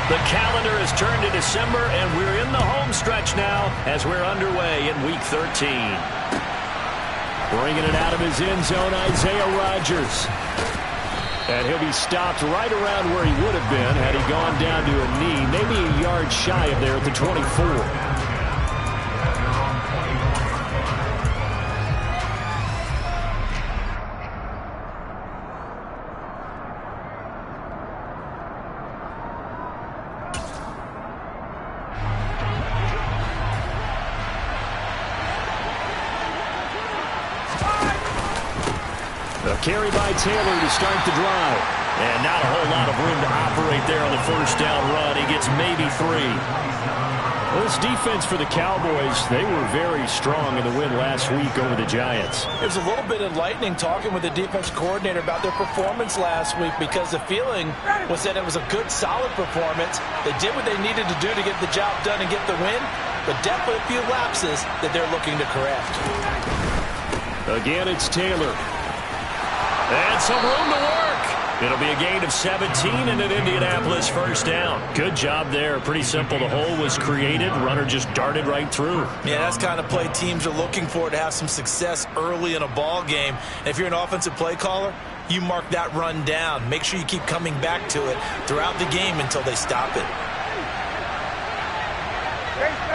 The calendar has turned to December, and we're in the home stretch now as we're underway in Week 13. Bringing it out of his end zone, Isaiah Rodgers. And he'll be stopped right around where he would have been had he gone down to a knee, maybe a yard shy of there at the 24. Carry by Taylor to start the drive. And not a whole lot of room to operate there on the first down run. He gets maybe 3. Well, this defense for the Cowboys, they were very strong in the win last week over the Giants. It was a little bit enlightening talking with the defense coordinator about their performance last week, because the feeling was that it was a good, solid performance. They did what they needed to do to get the job done and get the win, but definitely a few lapses that they're looking to correct. Again, it's Taylor. And some room to work. It'll be a gain of 17 and an Indianapolis first down. Good job there. Pretty simple. The hole was created. Runner just darted right through. Yeah, that's kind of play teams are looking for to have some success early in a ball game. And if you're an offensive play caller, you mark that run down. Make sure you keep coming back to it throughout the game until they stop it.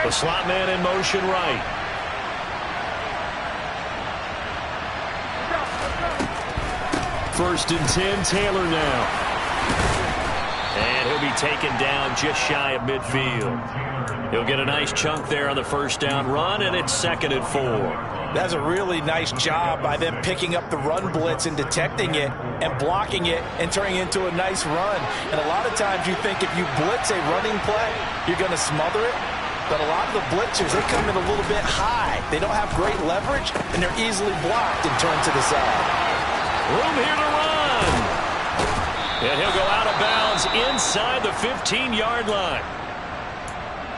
The slot man in motion right. First and 10, Taylor now. And he'll be taken down just shy of midfield. He'll get a nice chunk there on the first down run, and it's 2nd and 4. That's a really nice job by them picking up the run blitz and detecting it and blocking it and turning it into a nice run. And a lot of times you think if you blitz a running play, you're going to smother it. But a lot of the blitzers, they come in a little bit high. They don't have great leverage, and they're easily blocked and turned to the side. Room here to run. And he'll go out of bounds inside the 15-yard line.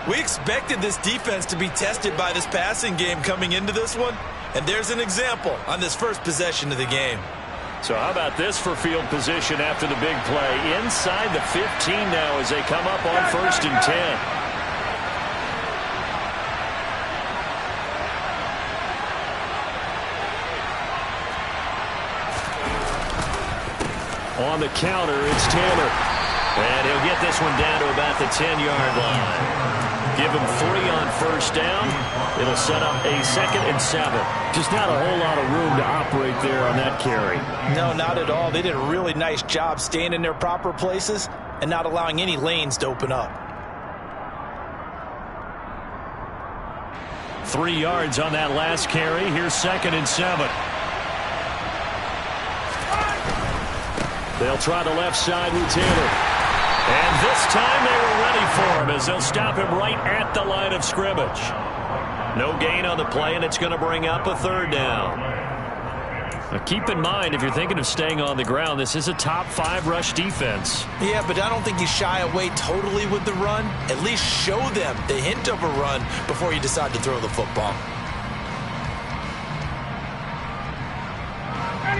We expected this defense to be tested by this passing game coming into this one. And there's an example on this first possession of the game. So how about this for field position after the big play? Inside the 15 now as they come up on 1st and 10. On the counter, it's Taylor. And he'll get this one down to about the 10-yard line. Give him 3 on first down. It'll set up a 2nd and 7. Just not a whole lot of room to operate there on that carry. No, not at all. They did a really nice job staying in their proper places and not allowing any lanes to open up. 3 yards on that last carry. Here's 2nd and 7. They'll try the left side with Taylor. And this time they were ready for him as they'll stop him right at the line of scrimmage. No gain on the play, and it's going to bring up a 3rd down. Now keep in mind, if you're thinking of staying on the ground, this is a top 5 rush defense. Yeah, but I don't think you shy away totally with the run. At least show them the hint of a run before you decide to throw the football.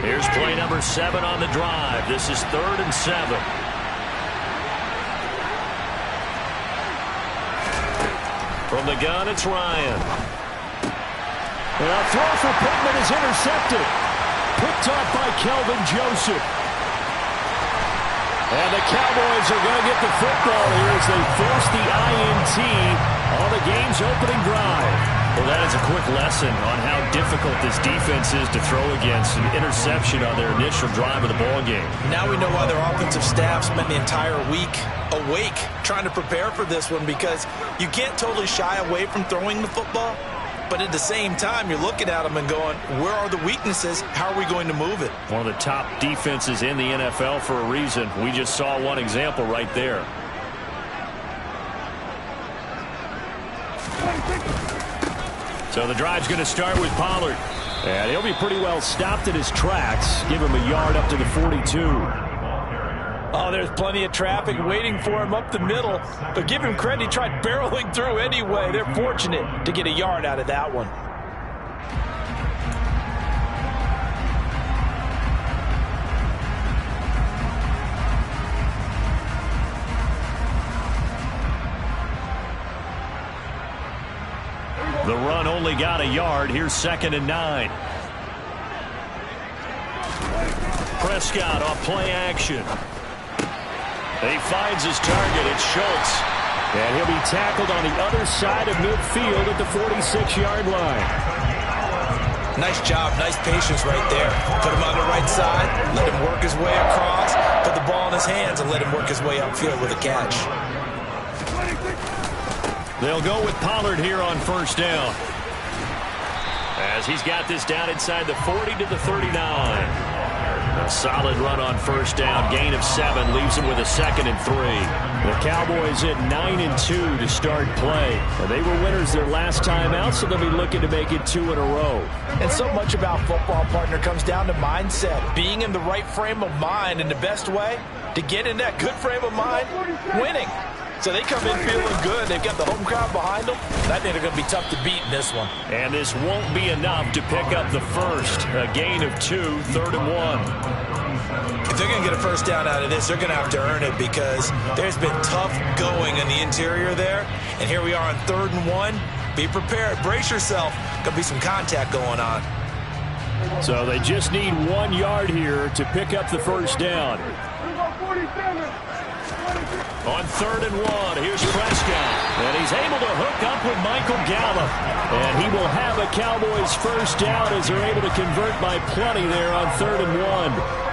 Here's play number 7 on the drive. This is 3rd and 7. From the gun, it's Ryan. And a throw for Pittman is intercepted. Picked off by Kelvin Joseph. And the Cowboys are going to get the football here as they force the INT on the game's opening drive. Well, that is a quick lesson on how difficult this defense is to throw against. An interception on their initial drive of the ball game. Now we know why their offensive staff spent the entire week awake trying to prepare for this one, because you can't totally shy away from throwing the football. But at the same time, you're looking at them and going, where are the weaknesses? How are we going to move it? One of the top defenses in the NFL for a reason. We just saw one example right there. So the drive's going to start with Pollard. And he'll be pretty well stopped in his tracks. Give him a yard up to the 42. Oh, there's plenty of traffic waiting for him up the middle. But give him credit, he tried barreling through anyway. They're fortunate to get a yard out of that one. only got a yard. Here's 2nd and 9. Prescott off play action. He finds his target. It's Schultz. And he'll be tackled on the other side of midfield at the 46-yard line. Nice job, nice patience right there. Put him on the right side, let him work his way across, put the ball in his hands, and let him work his way upfield with a catch. They'll go with Pollard here on 1st down, as he's got this down inside the 40 to the 39. A solid run on 1st down. Gain of 7 leaves him with a 2nd and 3. The Cowboys at 9-2 to start play. And they were winners their last time out, so they'll be looking to make it 2 in a row. And so much about football, partner, comes down to mindset. Being in the right frame of mind, and the best way to get in that good frame of mind, winning. So they come in feeling good. They've got the home crowd behind them. I think they're going to be tough to beat in this one. And this won't be enough to pick up the first. A gain of 2, 3rd and 1. If they're going to get a first down out of this, they're going to have to earn it, because there's been tough going in the interior there. And here we are on 3rd and 1. Be prepared. Brace yourself. Going to be some contact going on. So they just need 1 yard here to pick up the first down. On 3rd and 1, here's Prescott. And he's able to hook up with Michael Gallup. And he will have a Cowboys first down as they're able to convert by plenty there on 3rd and 1.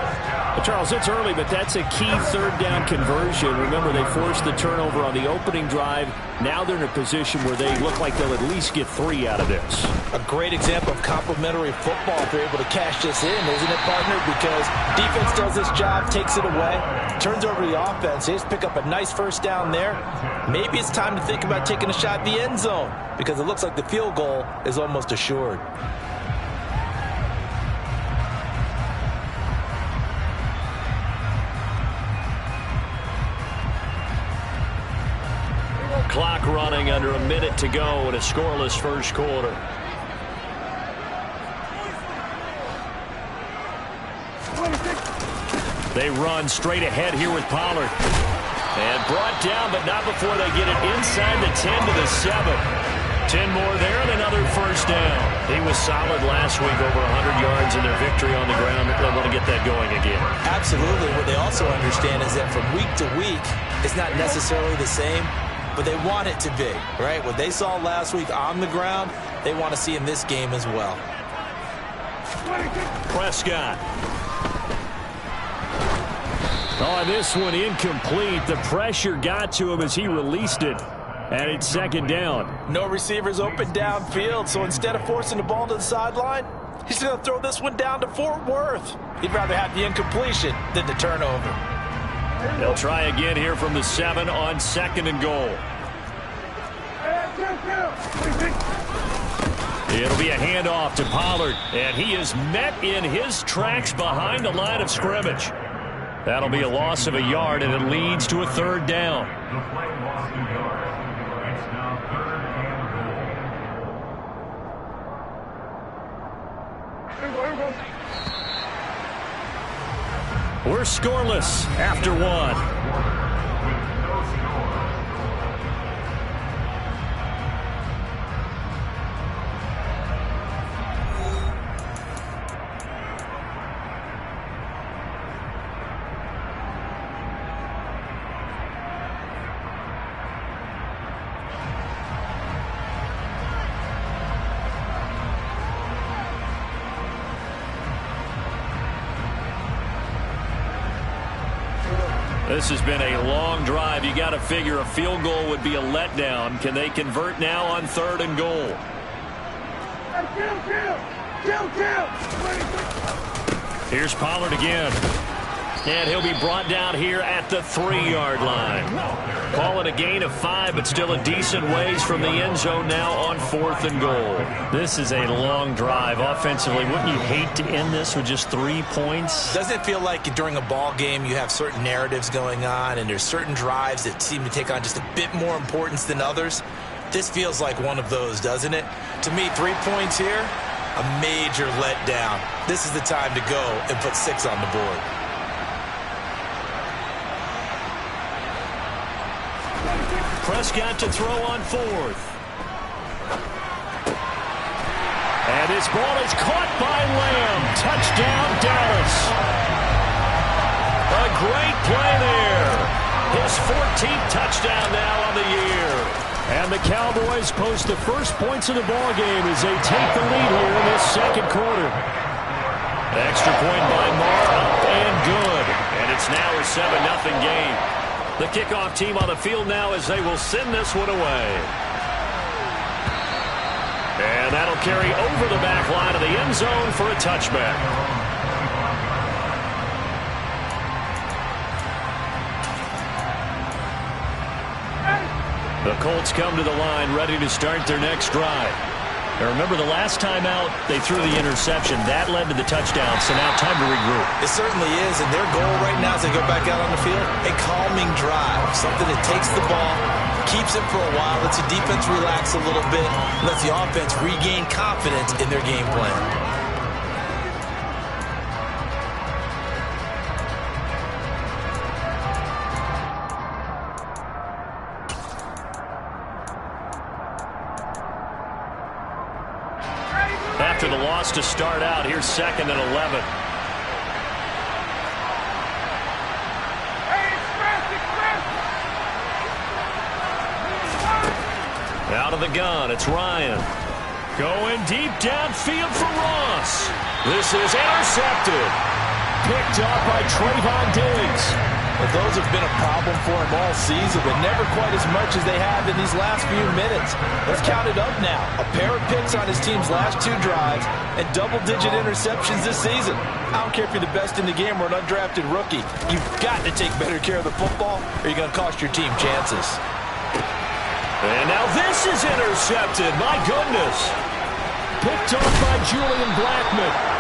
Charles, it's early, but that's a key 3rd down conversion. Remember, they forced the turnover on the opening drive. Now they're in a position where they look like they'll at least get 3 out of this. A great example of complementary football if they're able to cash this in, isn't it, partner? Because defense does this job, takes it away, turns over the offense. They just pick up a nice first down there. Maybe it's time to think about taking a shot at the end zone, because it looks like the field goal is almost assured. Clock running, under a minute to go in a scoreless first quarter. They run straight ahead here with Pollard. And brought down, but not before they get it inside the 10 to the 7. 10 more there and another first down. He was solid last week, over 100 yards in their victory on the ground. They want to get that going again. Absolutely. What they also understand is that from week to week, it's not necessarily the same, but they want it to be, right? What they saw last week on the ground, they want to see in this game as well. Prescott. Oh, this one incomplete. The pressure got to him as he released it. And it's 2nd down. No receivers open downfield, so instead of forcing the ball to the sideline, he's going to throw this one down to Fort Worth. He'd rather have the incompletion than the turnover. They'll try again here from the 7 on 2nd and goal. It'll be a handoff to Pollard, and he is met in his tracks behind the line of scrimmage. That'll be a loss of a yard, and it leads to a 3rd down. We're scoreless after 1. This has been a long drive. You got to figure a field goal would be a letdown. Can they convert now on 3rd and goal? Here's Pollard again. And he'll be brought down here at the 3-yard line. Call it a gain of 5, but still a decent ways from the end zone now on 4th and goal. This is a long drive. Offensively, wouldn't you hate to end this with just 3 points? Doesn't it feel like during a ball game you have certain narratives going on, and there's certain drives that seem to take on just a bit more importance than others? This feels like one of those, doesn't it? To me, 3 points here, a major letdown. This is the time to go and put 6 on the board. Prescott to throw on 4th. And this ball is caught by Lamb. Touchdown, Dallas. A great play there. His 14th touchdown now on the year. And the Cowboys post the first points of the ballgame as they take the lead here in this second quarter. Extra point by Marr, up and good. And it's now a 7-0 game. The kickoff team on the field now as they will send this one away. And that'll carry over the back line of the end zone for a touchback. The Colts come to the line ready to start their next drive. Now remember, the last time out, they threw the interception. That led to the touchdown, so now time to regroup. It certainly is, and their goal right now as they go back out on the field, a calming drive, something that takes the ball, keeps it for a while, lets the defense relax a little bit, lets the offense regain confidence in their game plan. After the loss to start out, here's 2nd and 11. Out of the gun, it's Ryan. Going deep downfield for Ross. This is intercepted. Picked up by Trayvon Diggs. But those have been a problem for him all season, but never quite as much as they have in these last few minutes. Let's count it up now. A pair of picks on his team's last 2 drives and double-digit interceptions this season. I don't care if you're the best in the game or an undrafted rookie. You've got to take better care of the football or you're going to cost your team chances. And now this is intercepted. My goodness. Picked off by Julian Blackmon.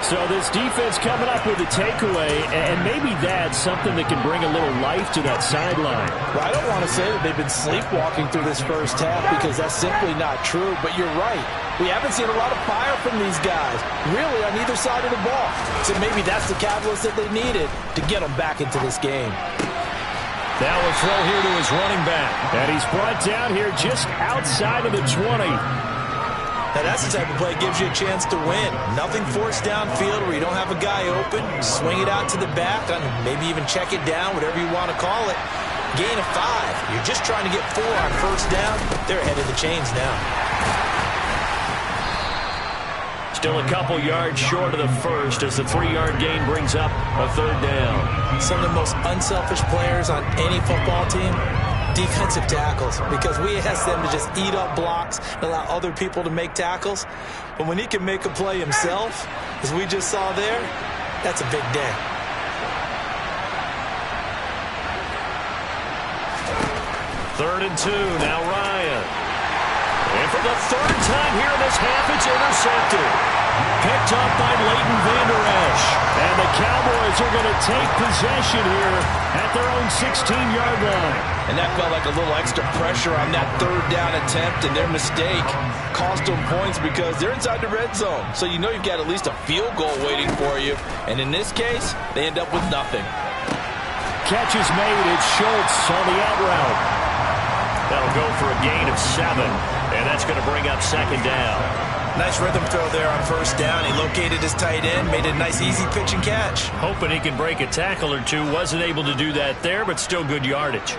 So this defense coming up with a takeaway, and maybe that's something that can bring a little life to that sideline. Well, I don't want to say that they've been sleepwalking through this first half because that's simply not true, but you're right. We haven't seen a lot of fire from these guys, really, on either side of the ball. So maybe that's the catalyst that they needed to get them back into this game. Now a throw here to his running back. And he's brought down here just outside of the 20. Now that's the type of play that gives you a chance to win. Nothing forced downfield where you don't have a guy open. Swing it out to the back, maybe even check it down, whatever you want to call it. Gain of 5. You're just trying to get 4 on first down. They're ahead of the chains now. Still a couple yards short of the first as the 3-yard gain brings up a 3rd down. Some of the most unselfish players on any football team, defensive tackles, because we ask them to just eat up blocks and allow other people to make tackles. But when he can make a play himself, as we just saw there, that's a big day. Third and 2, now Ryan. And for the 3rd time here in this half, it's intercepted. Picked up by Leighton Vander Esch. And the Cowboys are going to take possession here at their own 16-yard line. And that felt like a little extra pressure on that 3rd down attempt, and their mistake cost them points because they're inside the red zone. So you know you've got at least a field goal waiting for you. And in this case, they end up with nothing. Catch is made. It's Schultz on the out route. That'll go for a gain of 7, and that's going to bring up 2nd down. Nice rhythm throw there on first down. He located his tight end, made a nice easy pitch and catch. Hoping he can break a tackle or two. Wasn't able to do that there, but still good yardage.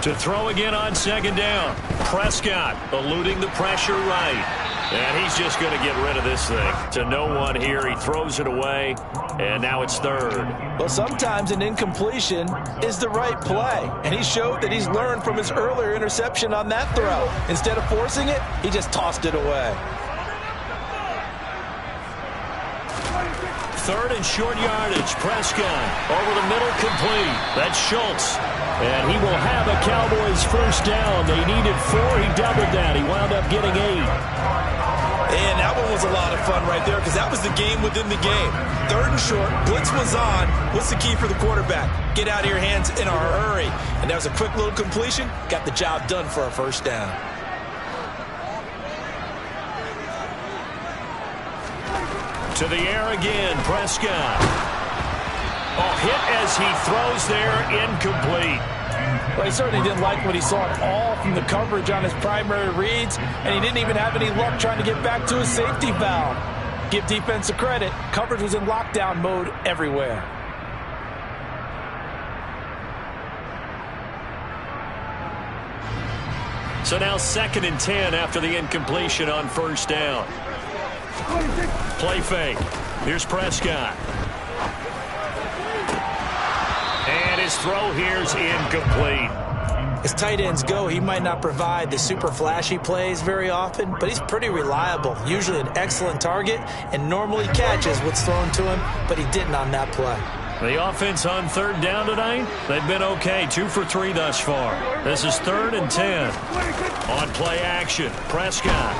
To throw again on 2nd down. Prescott eluding the pressure right. And he's just going to get rid of this thing. To no one here. He throws it away. And now it's 3rd. Well, sometimes an incompletion is the right play. And he showed that he's learned from his earlier interception on that throw. Instead of forcing it, he just tossed it away. 3rd and short yardage. Prescott over the middle, complete. That's Schultz. And he will have a Cowboys first down. They needed 4. He doubled that. He wound up getting 8. And that one was a lot of fun right there because that was the game within the game. 3rd and short, blitz was on. What's the key for the quarterback? Get out of your hands in a hurry. And that was a quick little completion. Got the job done for a first down. To the air again, Prescott. Oh, hit as he throws there, incomplete. Well, he certainly didn't like what he saw at all from the coverage on his primary reads, and he didn't even have any luck trying to get back to his safety valve. Give defense a credit. Coverage was in lockdown mode everywhere. So now 2nd and 10 after the incompletion on first down. Play fake. Here's Prescott. And his throw here's incomplete. As tight ends go, he might not provide the super flashy plays very often, but he's pretty reliable, usually an excellent target, and normally catches what's thrown to him, but he didn't on that play. The offense on 3rd down tonight, they've been okay, 2 for 3 thus far. This is 3rd and 10. On play action, Prescott.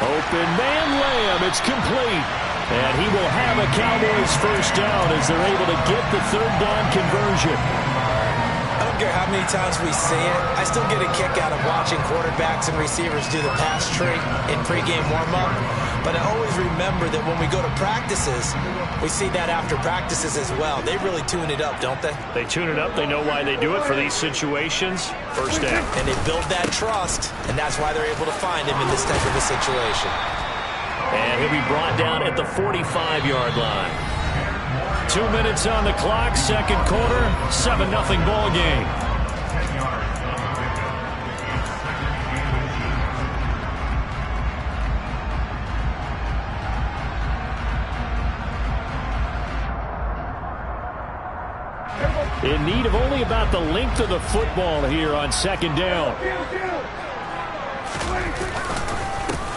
Open man Lamb, it's complete. And he will have a Cowboys first down as they're able to get the 3rd down conversion. I don't care how many times we see it. I still get a kick out of watching quarterbacks and receivers do the pass tree in pregame warm-up. But I always remember that when we go to practices, we see that after practices as well. They really tune it up, don't they? They tune it up. They know why they do it for these situations. First down. And they build that trust, and that's why they're able to find him in this type of a situation. And he'll be brought down at the 45-yard line. 2 minutes on the clock, 2nd quarter, 7-0 ball game. In need of only about the length of the football here on 2nd down.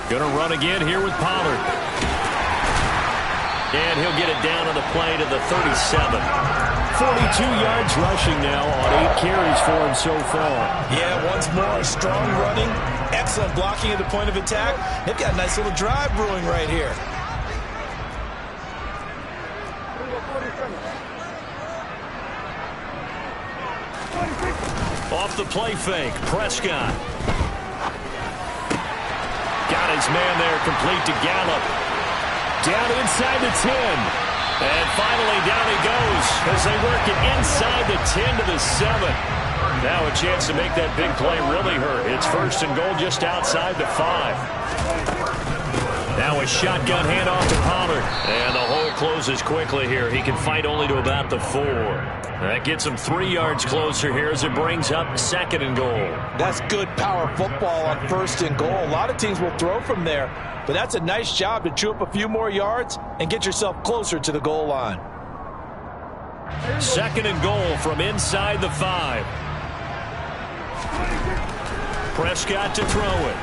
Going to run again here with Pollard. And he'll get it down on the play to the 37. 42 yards rushing now on 8 carries for him so far. Yeah, once more, strong running, excellent blocking at the point of attack. They've got a nice little drive brewing right here. Off the play fake, Prescott. Got his man there, complete to Gallup. Down inside the 10. And finally down he goes as they work it inside the 10 to the 7. Now a chance to make that big play really hurt. It's 1st and goal just outside the 5. Now a shotgun handoff to Pollard. And the hole closes quickly here. He can fight only to about the 4. That gets him 3 yards closer here as it brings up 2nd and goal. That's good power football on 1st and goal. A lot of teams will throw from there, but that's a nice job to chew up a few more yards and get yourself closer to the goal line. 2nd and goal from inside the 5. Prescott to throw it.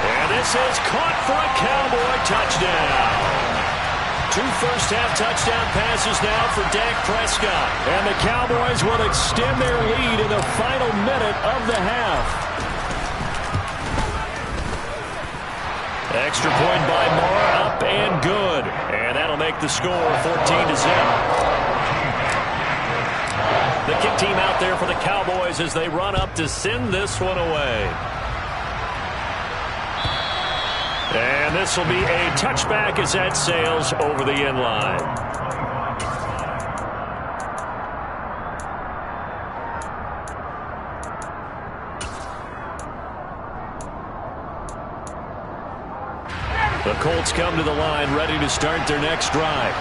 And this is caught for a Cowboy touchdown. 2 first-half touchdown passes now for Dak Prescott. And the Cowboys will extend their lead in the final minute of the half. Extra point by Moore, up and good. And that'll make the score 14-0. The kick team out there for the Cowboys as they run up to send this one away. And this will be a touchback as that sails over the end line. The Colts come to the line ready to start their next drive.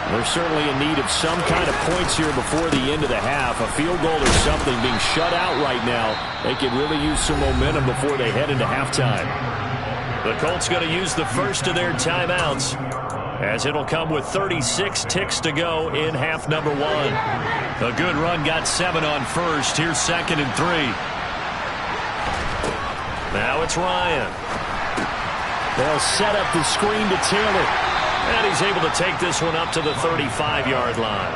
They're certainly in need of some kind of points here before the end of the half. A field goal or something, being shut out right now. They could really use some momentum before they head into halftime. The Colts going to use the first of their timeouts as it'll come with 36 ticks to go in half number 1. A good run got 7 on first. Here's 2nd and 3. Now it's Ryan. They'll set up the screen to Taylor. And he's able to take this one up to the 35-yard line.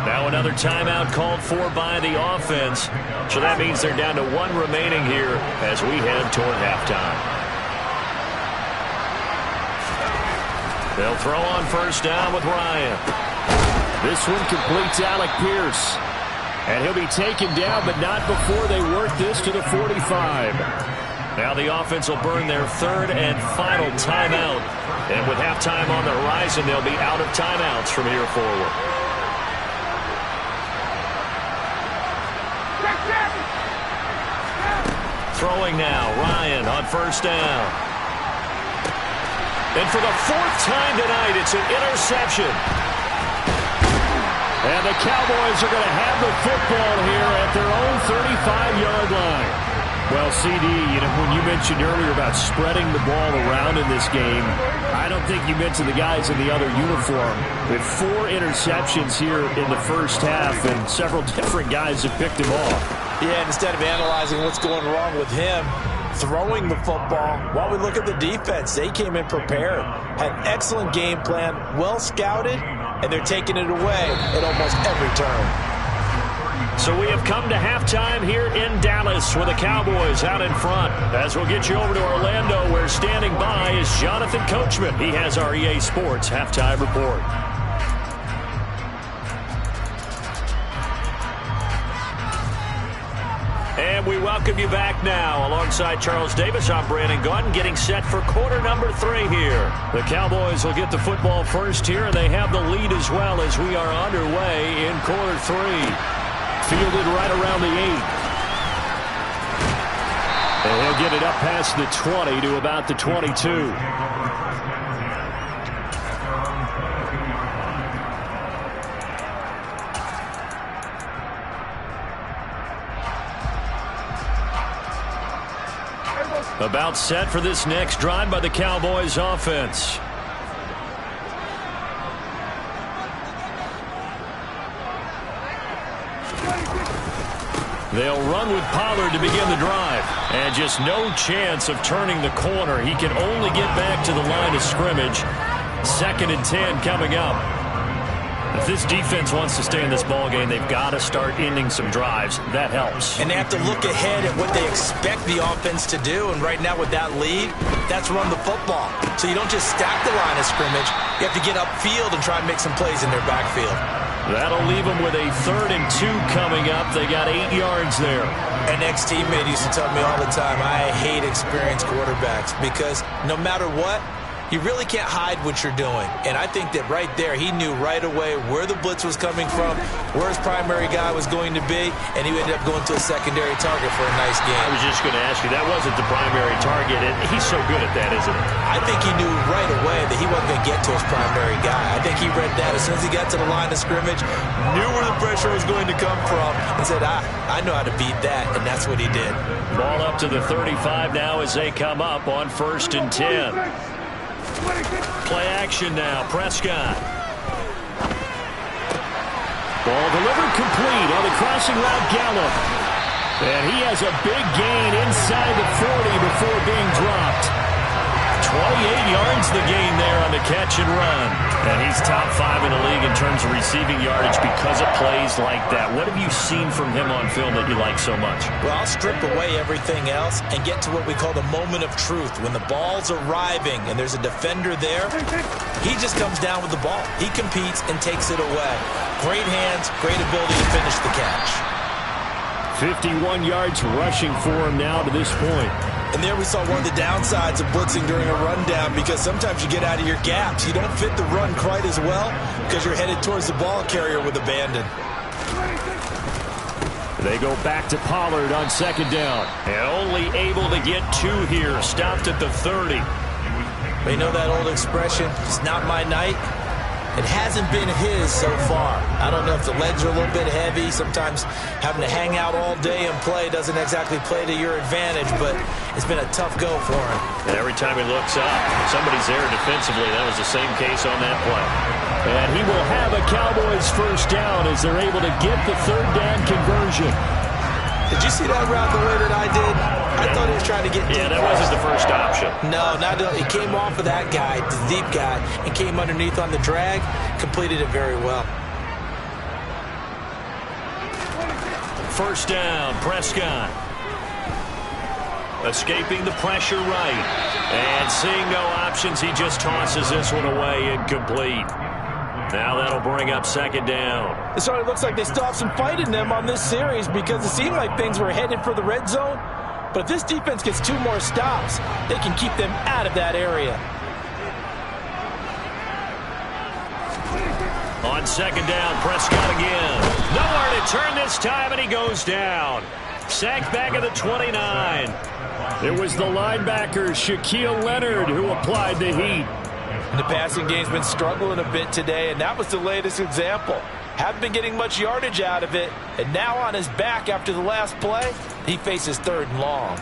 Now another timeout called for by the offense. So that means they're down to 1 remaining here as we head toward halftime. They'll throw on first down with Ryan. This one completes Alec Pierce. And he'll be taken down, but not before they work this to the 45. Now the offense will burn their third and final timeout. And with halftime on the horizon, they'll be out of timeouts from here forward. Throwing now, Ryan on first down. And for the fourth time tonight, it's an interception. And the Cowboys are going to have the football here at their own 35-yard line. Well, CD, when you mentioned earlier about spreading the ball around in this game, I don't think you meant to the guys in the other uniform. With 4 interceptions here in the first half, and several different guys have picked him off. Yeah, and instead of analyzing what's going wrong with him, throwing the football, while we look at the defense, they came in prepared, had an excellent game plan, well scouted, and they're taking it away at almost every turn. So we have come to halftime here in Dallas with the Cowboys out in front. As we'll get you over to Orlando, where standing by is Jonathan Coachman. He has our EA Sports halftime report. And we welcome you back now. Alongside Charles Davis, I'm Brandon Gunn, getting set for quarter number 3 here. The Cowboys will get the football first here, and they have the lead as well as we are underway in quarter 3. Fielded right around the 8. And he'll get it up past the 20 to about the 22. About set for this next drive by the Cowboys offense. They'll run with Pollard to begin the drive. And just no chance of turning the corner. He can only get back to the line of scrimmage. 2nd and 10 coming up. If this defense wants to stay in this ballgame, they've got to start ending some drives. That helps. And they have to look ahead at what they expect the offense to do. And right now with that lead, that's run the football. So you don't just stack the line of scrimmage. You have to get upfield and try and make some plays in their backfield. That'll leave them with a 3rd and 2 coming up. They got 8 yards there. An ex-teammate used to tell me all the time, I hate experienced quarterbacks because no matter what, you really can't hide what you're doing. And I think that right there, he knew right away where the blitz was coming from, where his primary guy was going to be, and he ended up going to a secondary target for a nice game. I was just going to ask you, that wasn't the primary target, and he's so good at that, isn't he? I think he knew right away that he wasn't going to get to his primary guy. I think he read that as soon as he got to the line of scrimmage, knew where the pressure was going to come from, and said, I know how to beat that, and that's what he did. Ball up to the 35 now as they come up on 1st and 10. Play action now, Prescott. Ball delivered complete on the crossing route, Gallup. And he has a big gain inside the 40 before being dropped. 28 yards the gain there on the catch and run. And he's top 5 in the league in terms of receiving yardage because of plays like that. What have you seen from him on film that you like so much? Well, I'll strip away everything else and get to what we call the moment of truth. When the ball's arriving and there's a defender there, he just comes down with the ball. He competes and takes it away. Great hands, great ability to finish the catch. 51 yards rushing for him now to this point. And there we saw one of the downsides of blitzing during a rundown because sometimes you get out of your gaps. You don't fit the run quite as well because you're headed towards the ball carrier with abandon. They go back to Pollard on 2nd down. And only able to get 2 here. Stopped at the 30. They know that old expression, it's not my night. It hasn't been his so far. I don't know if the legs are a little bit heavy. Sometimes having to hang out all day and play doesn't exactly play to your advantage, but it's been a tough go for him. And every time he looks up, somebody's there defensively. That was the same case on that play. And he will have a Cowboys 1st down as they're able to get the 3rd down conversion. Did you see that route the way that I did? I thought he was trying to get deep. Yeah, that wasn't the first option. No, he came off of that guy, the deep guy, and came underneath on the drag, completed it very well. 1st down, Prescott. Escaping the pressure right. And seeing no options, he just tosses this one away, incomplete. Now that'll bring up 2nd down. It certainly looks like they still have some fight in them on this series because it seemed like things were headed for the red zone. But if this defense gets 2 more stops, they can keep them out of that area. On second down, Prescott again. Nowhere to turn this time, and he goes down. Sacked back at the 29. It was the linebacker, Shaquille Leonard, who applied the heat. And the passing game's been struggling a bit today, and that was the latest example. Haven't been getting much yardage out of it, and now on his back after the last play, he faces 3rd and long.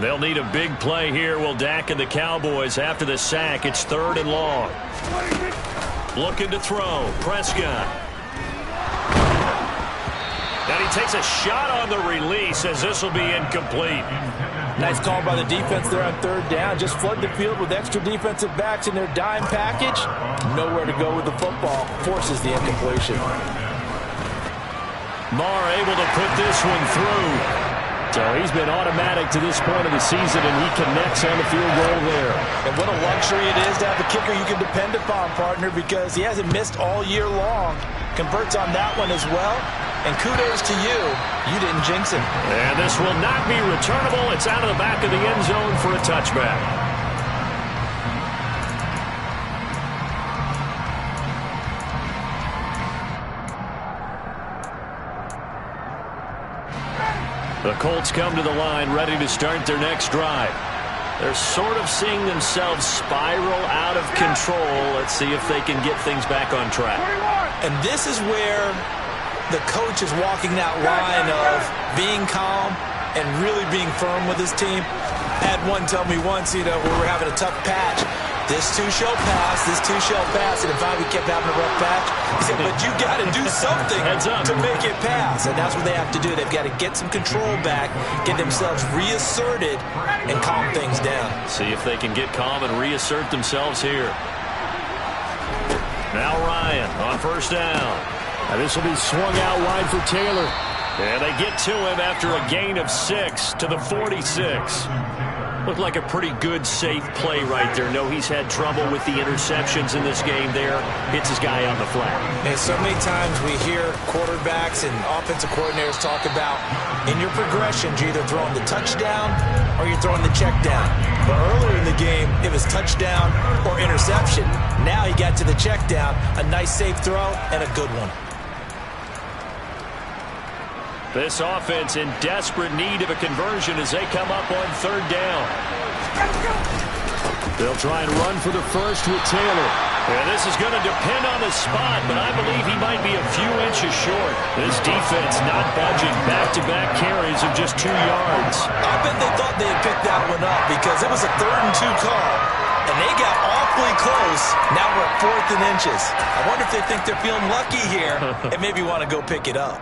They'll need a big play here. Will Dak and the Cowboys after the sack. It's 3rd and long. Looking to throw. Prescott. And he takes a shot on the release as this will be incomplete. Nice call by the defense there on 3rd down. Just flood the field with extra defensive backs in their dime package. Nowhere to go with the football. Forces the incompletion. Marr able to put this one through. So he's been automatic to this point of the season, and he connects on the field goal there. And what a luxury it is to have a kicker you can depend upon, partner, because he hasn't missed all year long. Converts on that one as well. And kudos to you. You didn't jinx him. And this will not be returnable. It's out of the back of the end zone for a touchback. The Colts come to the line ready to start their next drive. They're sort of seeing themselves spiral out of control. Let's see if they can get things back on track. And this is where the coach is walking that line of being calm and really being firm with his team. I had one tell me once, where we're having a tough patch. This too shall pass, this too shall pass. And if Bobby kept having a rough patch, he said, but you got to do something to make it pass. And that's what they have to do. They've got to get some control back, get themselves reasserted, and calm things down. See if they can get calm and reassert themselves here. Now Ryan on 1st down. Now this will be swung out wide for Taylor. And they get to him after a gain of 6 to the 46. Looked like a pretty good, safe play right there. No, he's had trouble with the interceptions in this game there. Hits his guy on the flat. And so many times we hear quarterbacks and offensive coordinators talk about in your progressions, you're either throwing the touchdown or you're throwing the check down. But earlier in the game, it was touchdown or interception. Now he got to the check down, a nice safe throw, and a good one. This offense in desperate need of a conversion as they come up on 3rd down. They'll try and run for the first with Taylor. And this is going to depend on the spot, but I believe he might be a few inches short. This defense not budging. Back-to-back carries of just 2 yards. I bet they thought they had picked that one up because it was a 3rd and 2 call, and they got awfully close. Now we're at 4th and inches. I wonder if they think they're feeling lucky here and maybe want to go pick it up.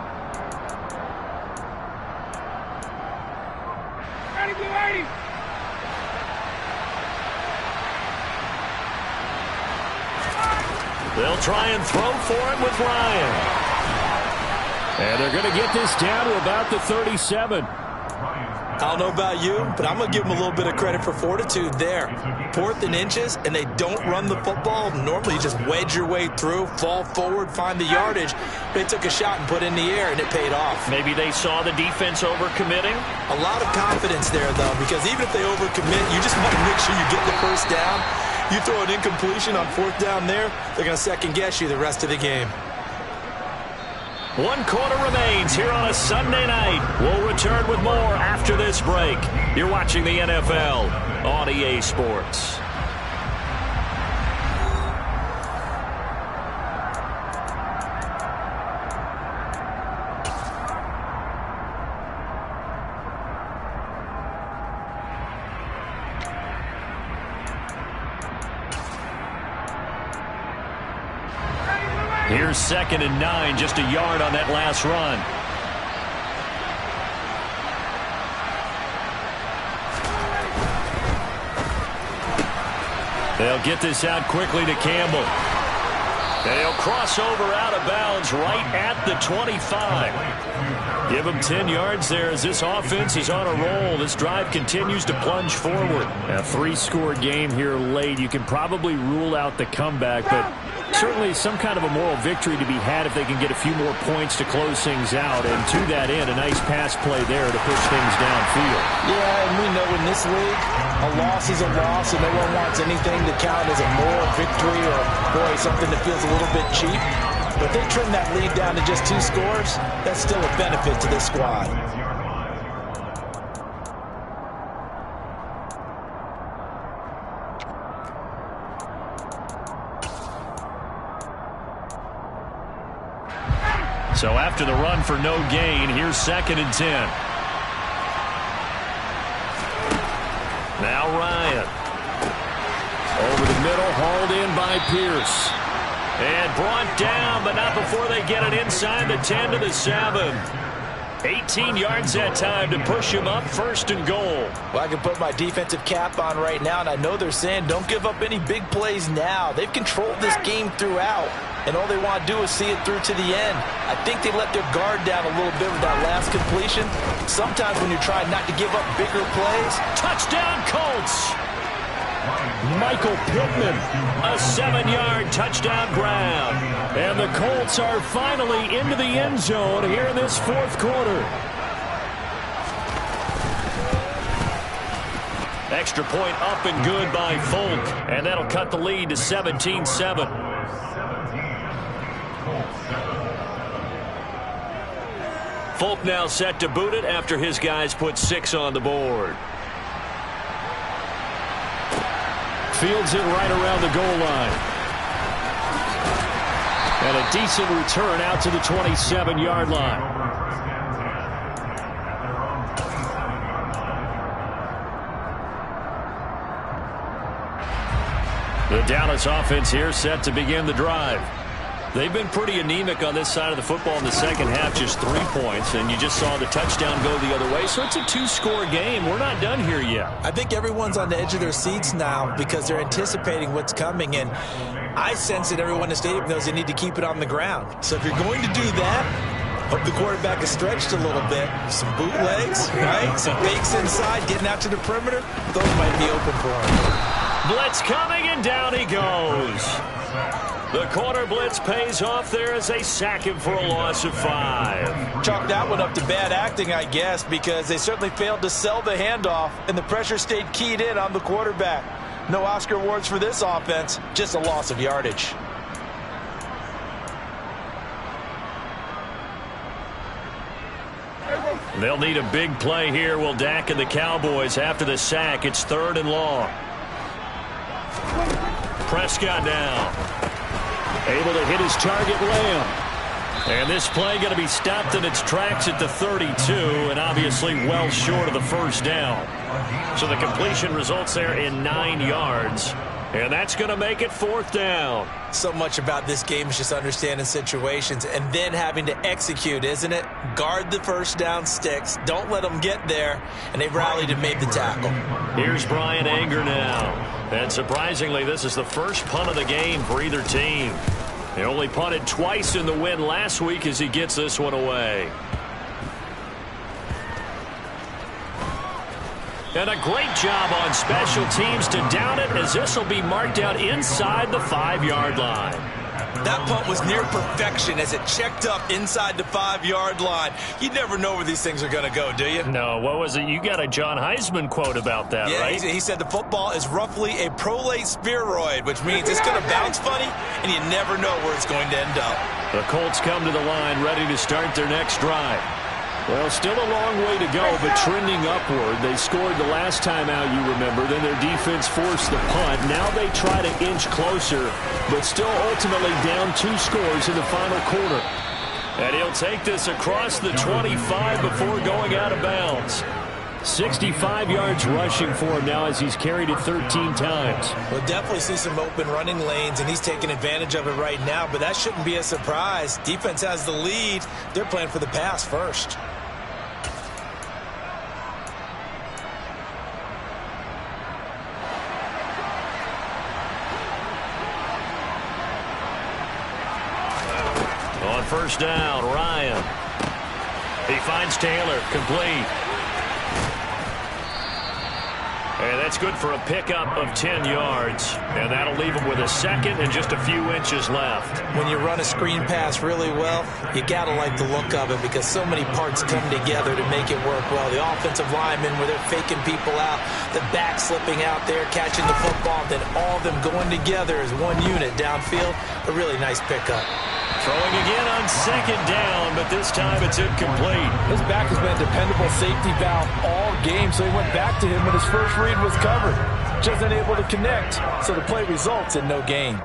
They'll try and throw for it with Ryan. And they're going to get this down to about the 37. I don't know about you, but I'm going to give them a little bit of credit for fortitude there. 4th and inches, and they don't run the football. Normally, you just wedge your way through, fall forward, find the yardage. They took a shot and put it in the air, and it paid off. Maybe they saw the defense overcommitting. A lot of confidence there, though, because even if they overcommit, you just want to make sure you get the first down. You throw an incompletion on 4th down there, they're going to second-guess you the rest of the game. 1 quarter remains here on a Sunday night. We'll return with more after this break. You're watching the NFL on EA Sports. Here's 2nd and 9, just a yard on that last run. They'll get this out quickly to Campbell. And he'll cross over out of bounds right at the 25. Give him 10 yards there as this offense is on a roll. This drive continues to plunge forward. A 3-score game here late. You can probably rule out the comeback, but certainly some kind of a moral victory to be had if they can get a few more points to close things out. And to that end, a nice pass play there to push things downfield. Yeah, and we know in this league, a loss is a loss, and no one wants anything to count as a moral victory or, boy, something that feels a little bit cheap. But if they trim that lead down to just 2 scores, that's still a benefit to this squad. So after the run for no gain, here's 2nd and 10. Now Ryan. Over the middle, hauled in by Pierce. And brought down, but not before they get it inside the 10 to the 7. 18 yards that time to push him up 1st and goal. Well, I can put my defensive cap on right now, and I know they're saying don't give up any big plays now. They've controlled this game throughout, and all they want to do is see it through to the end. I think they let their guard down a little bit with that last completion. Sometimes when you're trying not to give up bigger plays. Touchdown Colts! Michael Pittman. A 7-yard touchdown grab. And the Colts are finally into the end zone here in this 4th quarter. Extra point up and good by Folk. And that'll cut the lead to 17-7. Folk now set to boot it after his guys put 6 on the board. Fields it right around the goal line. And a decent return out to the 27-yard line. The Dallas offense here set to begin the drive. They've been pretty anemic on this side of the football in the second half, just 3 points, and you just saw the touchdown go the other way. So it's a 2-score game. We're not done here yet. I think everyone's on the edge of their seats now because they're anticipating what's coming, and I sense that everyone in the stadium knows they need to keep it on the ground. So if you're going to do that, hope the quarterback is stretched a little bit. Some bootlegs, right? Some fakes inside, getting out to the perimeter. Those might be open for him. Blitz coming, and down he goes. The corner blitz pays off there as they sack him for a loss of 5. Chalk that one up to bad acting, I guess, because they certainly failed to sell the handoff, and the pressure stayed keyed in on the quarterback. No Oscar awards for this offense, just a loss of yardage. They'll need a big play here, will Dak and the Cowboys. After the sack, it's 3rd and long. Prescott now. Able to hit his target, Lamb. And this play going to be stopped in its tracks at the 32, and obviously well short of the 1st down. So the completion results there in 9 yards, and that's going to make it 4th down. So much about this game is just understanding situations and then having to execute, isn't it? Guard the 1st down sticks. Don't let them get there, and they've rallied and made the tackle. Here's Brian Anger now. And surprisingly, this is the first punt of the game for either team. He only punted twice in the win last week as he gets this one away. And a great job on special teams to down it, as this will be marked out inside the 5-yard line. That punt was near perfection as it checked up inside the 5-yard line. You never know where these things are going to go, do you? No, what was it? You got a John Heisman quote about that, right? Yeah, he said the football is roughly a prolate spheroid, which means it's going to bounce funny, and you never know where it's going to end up. The Colts come to the line ready to start their next drive. Well, still a long way to go, but trending upward. They scored the last time out, you remember. Then their defense forced the punt. Now they try to inch closer, but still ultimately down 2 scores in the final quarter. And he'll take this across the 25 before going out of bounds. 65 yards rushing for him now as he's carried it 13 times. We'll definitely see some open running lanes, and he's taking advantage of it right now, but that shouldn't be a surprise. Defense has the lead. They're playing for the pass first. on first down. Ryan. He finds Taylor. Complete. And that's good for a pickup of 10 yards. And that'll leave him with a second and just a few inches left. When you run a screen pass really well, you got to like the look of it because so many parts come together to make it work well. The offensive linemen where they're faking people out, the back slipping out there, catching the football, then all of them going together as one unit downfield. A really nice pickup. Throwing again on second down, but this time it's incomplete. His back has been a dependable safety valve all game, so he went back to him when his first read was covered. Just unable to connect, so the play results in no gain.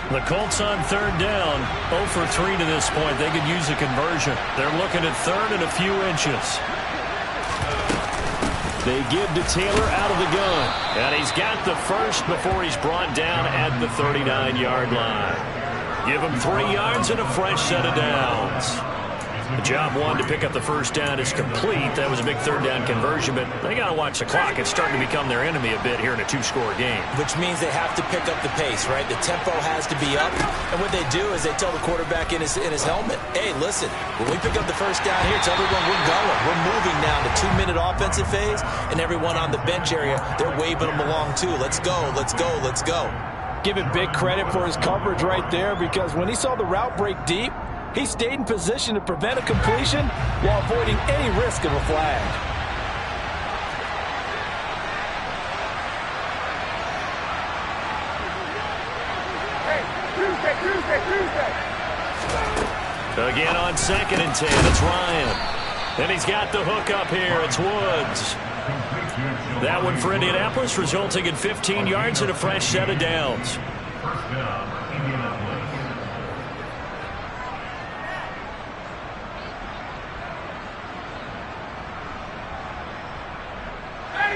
The Colts on third down, 0 for 3 to this point. They could use a conversion. They're looking at third and a few inches. They give to Taylor out of the gun. And he's got the first before he's brought down at the 39-yard line. Give him 3 yards and a fresh set of downs. The job one to pick up the first down is complete. That was a big third down conversion, but they got to watch the clock. It's starting to become their enemy a bit here in a 2-score game. Which means they have to pick up the pace, right? The tempo has to be up. And what they do is they tell the quarterback in his helmet, hey, listen, when we pick up the first down here, tell everyone we're going. We're moving now to 2-minute offensive phase, and everyone on the bench area, they're waving them along too. Let's go, let's go, let's go. Give him big credit for his coverage right there because when he saw the route break deep, he stayed in position to prevent a completion while avoiding any risk of a flag. Again on second and 10, it's Ryan. And he's got the hook up here. It's Woods. That one for Indianapolis, resulting in 15 yards and a fresh set of downs.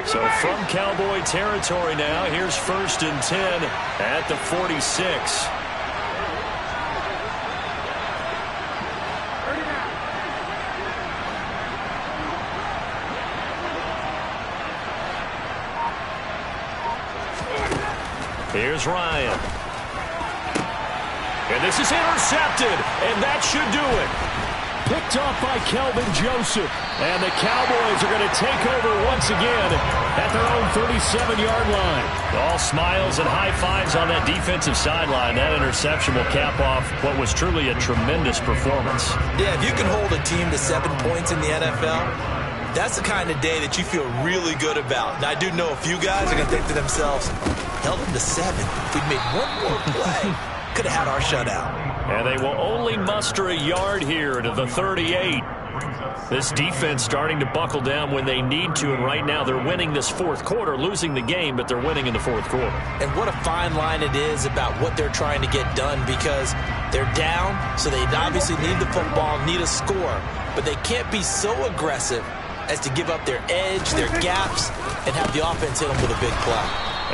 So from Cowboy territory now, here's first and 10 at the 46. Here's Ryan. And this is intercepted, and that should do it. Picked off by Kelvin Joseph. And the Cowboys are going to take over once again at their own 37-yard line. All smiles and high fives on that defensive sideline. That interception will cap off what was truly a tremendous performance. Yeah, if you can hold a team to 7 points in the NFL, that's the kind of day that you feel really good about. Now, I do know a few guys are going to think to themselves, held them to 7. If we'd made one more play, could have had our shutout. And they will only muster a yard here to the 38. This defense starting to buckle down when they need to, and right now they're winning this fourth quarter, losing the game, but they're winning in the fourth quarter. And what a fine line it is about what they're trying to get done because they're down, so they obviously need the football, need a score, but they can't be so aggressive as to give up their edge, their gaps, and have the offense hit them with a big play.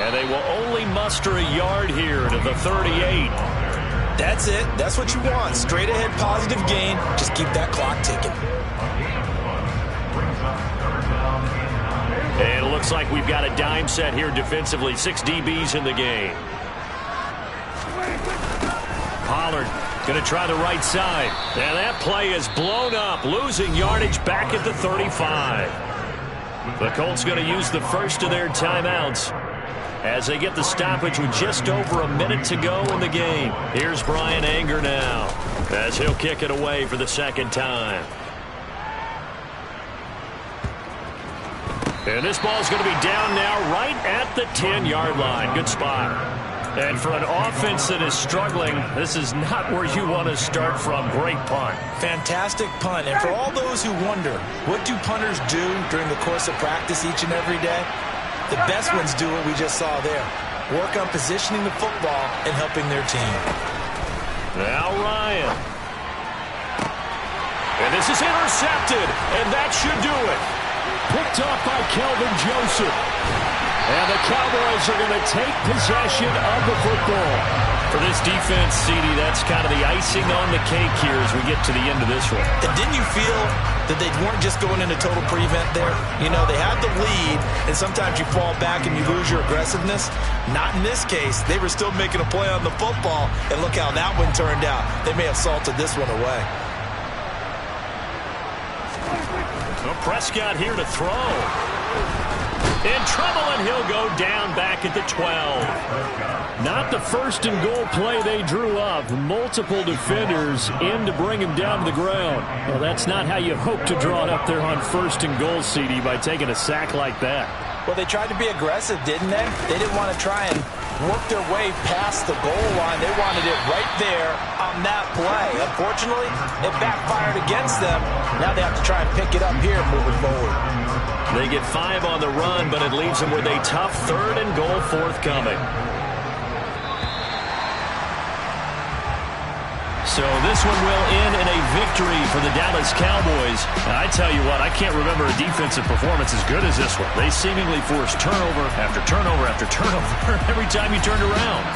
And they will only muster a yard here to the 38. That's it. That's what you want. Straight ahead positive gain. Just keep that clock ticking. And it looks like we've got a dime set here defensively. 6 DBs in the game. Pollard going to try the right side. And that play is blown up. Losing yardage back at the 35. The Colts going to use the first of their timeouts as they get the stoppage with just over a minute to go in the game. Here's Brian Anger now as he'll kick it away for the second time. And this ball's going to be down now right at the 10-yard line. Good spot. And for an offense that is struggling, this is not where you want to start from. Great punt. Fantastic punt. And for all those who wonder, what do punters do during the course of practice each and every day? The best ones do what we just saw there. Work on positioning the football and helping their team. Now Ryan. And this is intercepted, and that should do it. Picked off by Kelvin Joseph. And the Cowboys are going to take possession of the football. For this defense, CD, that's kind of the icing on the cake here as we get to the end of this one. And didn't you feel that they weren't just going into total prevent there? You know, they had the lead, and sometimes you fall back and you lose your aggressiveness. Not in this case. They were still making a play on the football, and look how that one turned out. They may have salted this one away. Well, Prescott here to throw. In trouble, and he'll go down back at the 12. Not the first and goal play they drew up. Multiple defenders in to bring him down to the ground. Well, that's not how you hope to draw it up there on first and goal, CD, by taking a sack like that. Well, they tried to be aggressive, didn't they? They didn't want to try and work their way past the goal line. They wanted it right there on that play. Unfortunately, it backfired against them. Now they have to try and pick it up here moving forward. They get 5 on the run, but it leaves them with a tough 3rd and goal forthcoming. So this one will end in a victory for the Dallas Cowboys. And I tell you what, I can't remember a defensive performance as good as this one. They seemingly forced turnover after turnover after turnover every time you turned around.